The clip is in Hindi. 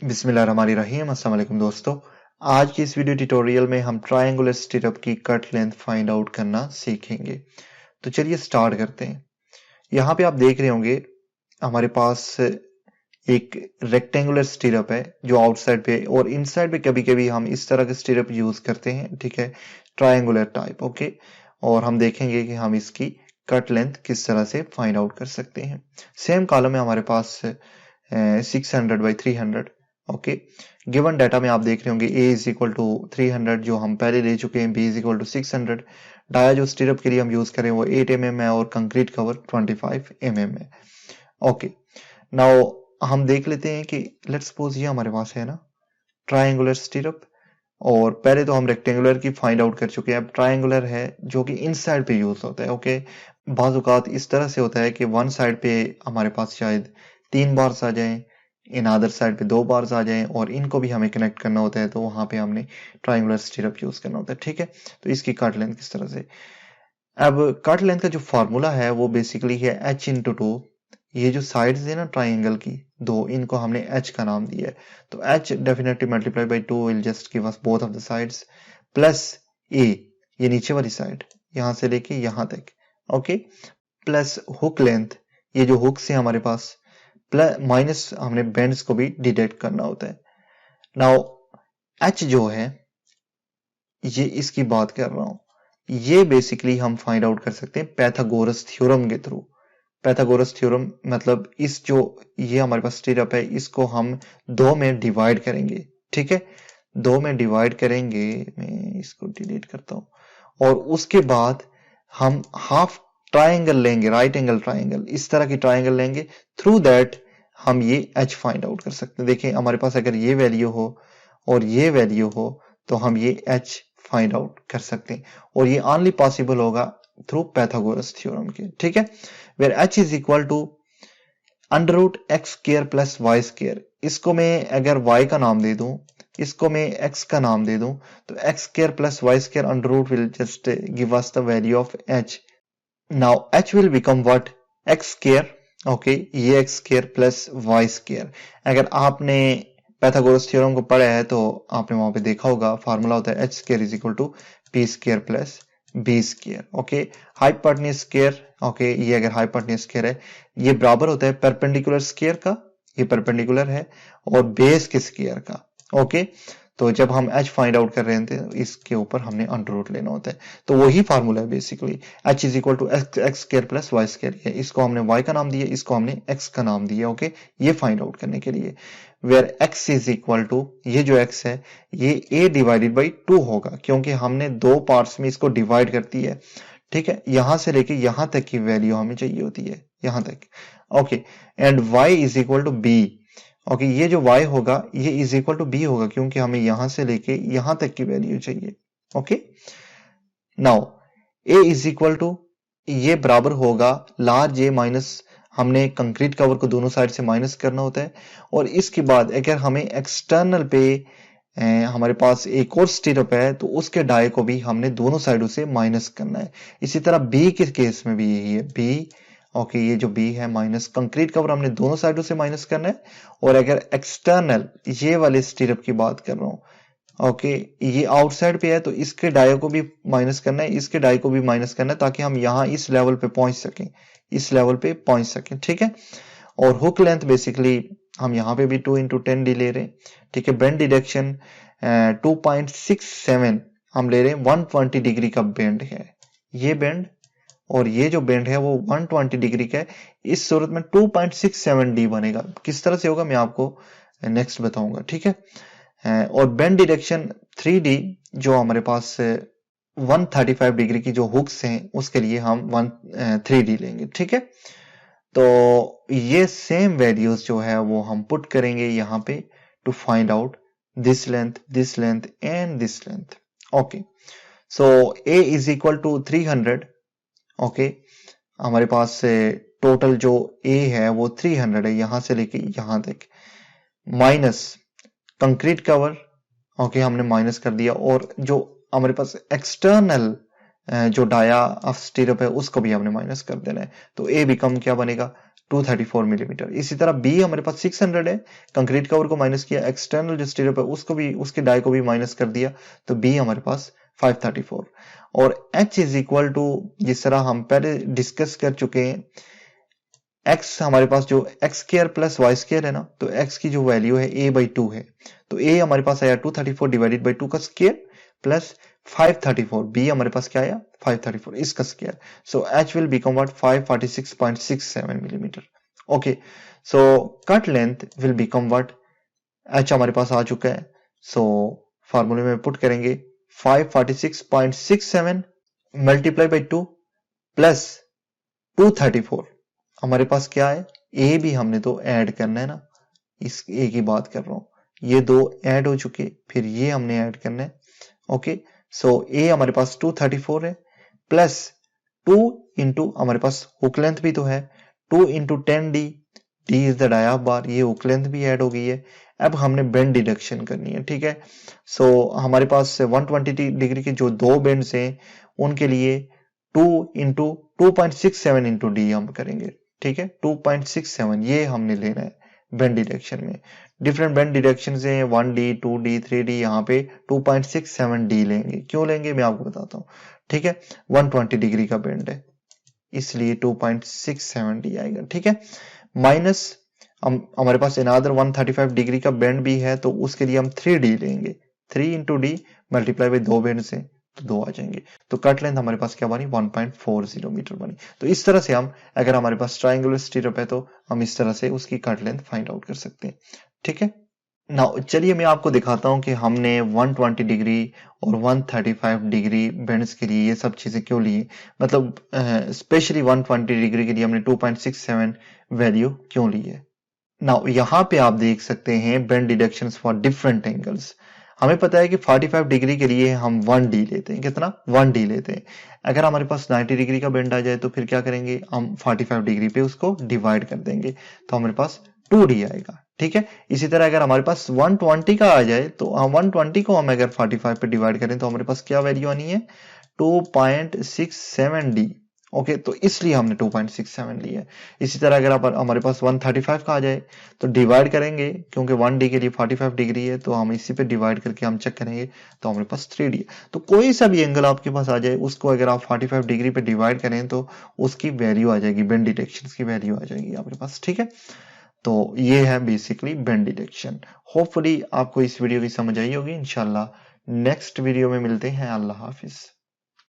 बिस्मिल्लाहिर्रहमानिर्रहीम। अस्सलाम वालेकुम दोस्तों, आज की इस वीडियो ट्यूटोरियल में हम ट्रायंगुलर स्टिरअप की कट लेंथ फाइंड आउट करना सीखेंगे। तो चलिए स्टार्ट करते हैं। यहाँ पे आप देख रहे होंगे हमारे पास एक रेक्टेंगुलर स्टिरअप है जो आउटसाइड पे और इनसाइड पे कभी कभी हम इस तरह के स्टिरअप यूज करते हैं, ठीक है, ट्रायंगुलर टाइप। ओके, और हम देखेंगे कि हम इसकी कट लेंथ किस तरह से फाइंड आउट कर सकते हैं। सेम कॉलम है हमारे पास 600/300। ओके, गिवन डाटा में आप देख रहे होंगे a इज इक्वल टू 300 जो हम पहले ले चुके हैं, b is equal to 600। Dia जो स्टिरअप के लिए हम यूज करें वो 8 mm है और कंक्रीट कवर 25 mm है। ओके, नाउ हम देख लेते हैं कि लेट्स सपोज ये हमारे पास है ना ट्रायंगुलर स्टिरअप, और पहले तो हम रेक्टेंगुलर की फाइंड आउट कर चुके हैं। अब ट्रायंगुलर है जो कि इन साइड पे यूज होता है। ओके, बाज़ औक़ात इस तरह से होता है कि वन साइड पे हमारे पास शायद 3 बार्स आ जाएं, इन अदर साइड पे 2 बार्स आ जाएं और इनको भी हमें कनेक्ट करना होता है, तो वहां पे हमने ट्रायंगुलर स्टिरअप यूज करना होता है। ठीक है, तो इसकी कट लेंथ किस तरह से। अब कट लेंथ का जो फार्मूला है वो बेसिकली है h/2। ये जो साइड्स है ना ट्राइंगल की दो, इनको हमने h का नाम दिया है, तो h definitely multiply by 2 will just give us both of the sides plus a, ये नीचे वाली साइड यहां से लेके यहां तक। ओके, प्लस हुक लेंथ, ये जो हुक से हमारे पास प्लस माइनस हमने बेंड्स को भी डिटेक्ट करना होता है। नाउ h जो है ये इसकी बात कर रहा हूं, ये बेसिकली हम फाइंड आउट कर सकते हैं पैथागोरस थ्योरम के थ्रू। पैथागोरस थ्योरम मतलब इस जो ये हमारे पास स्टिरअप है इसको हम दो में डिवाइड करेंगे। ठीक है, दो में डिवाइड करेंगे, मैं इसको डिलीट करता हूं, और उसके बाद हम हाफ ट्राइंगल लेंगे, राइट एंगल ट्राइंगल, इस तरह की ट्राइंगल लेंगे, थ्रू दैट हम ये एच फाइंड आउट कर सकते हैं। देखिए हमारे पास अगर ये वैल्यू हो और ये वैल्यू हो तो हम ये एच फाइंड आउट कर सकते हैं, और ये ओनली पॉसिबल होगा थ्रू पैथागोरस थ्योरम के। ठीक है, where h is equal to under root x square plus y square. इसको मैं अगर y का नाम दे दूं, इसको मैं x का नाम दे दूं, तो x square plus y square under root will just give us the value of h। Now h will become what, x square. Okay, ये x square plus y square. अगर आपने पैथागोरस थ्योरम को पढ़ा है तो आपने वहां पे देखा होगा फार्मूला होता है h square is equal to p square plus b square. Okay, hypotenuse square, okay, ये अगर हाइपोटेन्यूज स्क्र है ये बराबर होता है परपेंडिकुलर स्क्र का, ये परपेंडिकुलर है, और बेस के स्क्र का। ओके, तो जब हम h फाइंड आउट कर रहे थे इसके ऊपर हमने अंडर रूट लेना होता है, तो वही फार्मूला है basically h is equal to x square plus y square. इसको हमने y का नाम दिया, इसको हमने x का नाम दिया। ओके, ये फाइंड आउट करने के लिए where x is equal to, ये जो x है ये a डिवाइडेड बाई 2 होगा, क्योंकि हमने दो पार्ट्स में इसको डिवाइड कर दी है। ठीक है, यहां से लेके यहां तक की वैल्यू हमें चाहिए होती है, यहां तक। Okay, and y is equal to b। Okay, ये जो y होगा ये इज इक्वल टू b होगा, क्योंकि हमें यहां से लेके यहां तक की वैल्यू चाहिए। Okay, now a is equal to, ये बराबर होगा लार्ज a माइनस, हमने कंक्रीट कवर को दोनों साइड से माइनस करना होता है, और इसके बाद अगर हमें एक्सटर्नल पे हमारे पास एक और स्टिरअप है तो उसके डाई को भी हमने दोनों साइडों से माइनस करना है। इसी तरह बी के केस में भी यही है, बी। ओके, ये जो बी है माइनस कंक्रीट कवर हमने दोनों साइडों से माइनस करना है, और अगर एक्सटर्नल ये वाले स्टिरअप की बात कर रहा हूं, ओके, ये आउटसाइड पे है तो इसके डाई को भी माइनस करना है, इसके डाई को भी माइनस करना है, ताकि हम यहां इस लेवल पे पहुंच सकें, इस लेवल पे पहुंच सकें। ठीक है, और हुक लेंथ बेसिकली हम यहाँ पे भी 2 इंटू 10 डी ले रहे हैं। ठीक है, बेंड डिडक्शन 2.67 हम ले रहे हैं, 120 डिग्री का बेंड है ये बेंड, और ये जो बेंड है वो 120 डिग्री का है। इस सूरत में 2.67 डी बनेगा। किस तरह से होगा मैं आपको नेक्स्ट बताऊंगा। ठीक है, और बेंड डिडक्शन 3D जो हमारे पास 135 डिग्री की जो हुक्स हैं उसके लिए हम 3D लेंगे। ठीक है, तो ये सेम वैल्यूज जो है वो हम पुट करेंगे यहाँ पे to find out this length and this length. Okay, so a is equal to 300। Okay, हमारे पास टोटल जो a है वो 300 है यहां से लेके यहां तक, माइनस कंक्रीट कवर। ओके, हमने माइनस कर दिया, और जो हमारे पास एक्सटर्नल जो डाया ऑफ स्टिरअप है उसको भी हमने माइनस कर देना है, तो a बिकम क्या बनेगा, 234 मिलीमीटर। इसी तरह बी हमारे पास 600 है, कंक्रीट कवर को माइनस किया, एक्सटर्नल जो स्टीरियप है उसको भी, उसके डाई को भी माइनस कर दिया, तो बी हमारे पास 534। और एच इज इक्वल टू, जिस तरह हम पहले डिस्कस कर चुके हैं, एक्स हमारे पास जो x square plus y square है ना, तो एक्स की जो वैल्यू है a बाई 2 है, तो a हमारे पास आया 234 डिवाइडेड बाई 2 का स्क्वायर प्लस 534, b हमारे पास क्या आया 534 इसका square, so h will become what 546.67 millimetre. Okay, so cut length will become what, h हमारे पास आ चुका है, सो फार्मूले में पुट करेंगे 546.67 मल्टीप्लाई बाई 2 प्लस 234, हमारे पास क्या है, ए भी हमने तो ऐड करना है ना, इस ए की बात कर रहा हूं, ये दो ऐड हो चुके, फिर ये हमने ऐड करना है। ओके, सो ए हमारे पास 234 है प्लस 2 इंटू हमारे पास हुक लेंथ भी तो है, 2 into 10d, D is the dia bar, ये हुक लेंथ भी ऐड हो गई है। अब हमने बेंड डिडक्शन करनी है, ठीक है। सो हमारे पास 120 डिग्री के जो दो बेंड्स हैं उनके लिए 2 इंटू 2.67 इंटू डी हम करेंगे, ठीक है, 2.67 ये हमने लेना है बेंड डिडक्शन में। डिफरेंट बेंड डिडक्शन से 1d 2d 3d, यहाँ पे 2.67d लेंगे, क्यों लेंगे मैं आपको बताता हूँ, ठीक है। 120 डिग्री का बेंड है इसलिए 2.67d आएगा, ठीक है। माइनस हमारे पास अनदर 135 डिग्री का बेंड भी है, तो उसके लिए हम 3d लेंगे, 3 इंटू डी मल्टीप्लाई बाई दो बेंड से, तो दो आ जाएंगे, तो कट लेंथ हमारे पास क्या बनी 1.40 मीटर बनी। तो इस तरह से हम, अगर हमारे पास ट्राइंगुलर स्टीरअप है तो हम इस तरह से उसकी कट लेंथ फाइंड आउट कर सकते हैं, ठीक है। नाउ चलिए मैं आपको दिखाता हूं कि हमने 120 डिग्री और 135 डिग्री बेंड्स के लिए ये सब चीजें क्यों ली, मतलब स्पेशली 120 डिग्री के लिए हमने 2.67 वैल्यू क्यों ली है। नाउ यहाँ पे आप देख सकते हैं bend deductions for different angles. हमें पता है कि 45 डिग्री के लिए हम 1d लेते हैं, कितना 1d लेते हैं। अगर हमारे पास 90 डिग्री का बेंड आ जाए तो फिर क्या करेंगे, हम 45 डिग्री पे उसको डिवाइड कर देंगे, तो हमारे पास 2d आएगा, ठीक है। इसी तरह अगर हमारे पास 120 का आ जाए तो हम 120 को हम अगर 45 पे डिवाइड करें तो हमारे पास क्या वैल्यू आनी है 2.67d। ओके, तो इसलिए हमने 2.67 लिया है। इसी तरह अगर आप हमारे पास 135 का आ जाए तो डिवाइड करेंगे, क्योंकि 1d के लिए 45 डिग्री है, तो हम इसी पे डिवाइड करके हम चेक करेंगे तो हमारे पास 3d है। तो कोई सा भी एंगल आपके पास आ जाए उसको अगर आप 45 डिग्री पे डिवाइड करें तो उसकी वैल्यू आ जाएगी, बेंड डिटेक्शन की वैल्यू आ जाएगी आपके पास, ठीक है। तो ये है बेसिकली बेंड डिटेक्शन। होपफुली आपको इस वीडियो की समझ आई होगी। इंशाल्लाह नेक्स्ट वीडियो में मिलते हैं। अल्लाह हाफिज।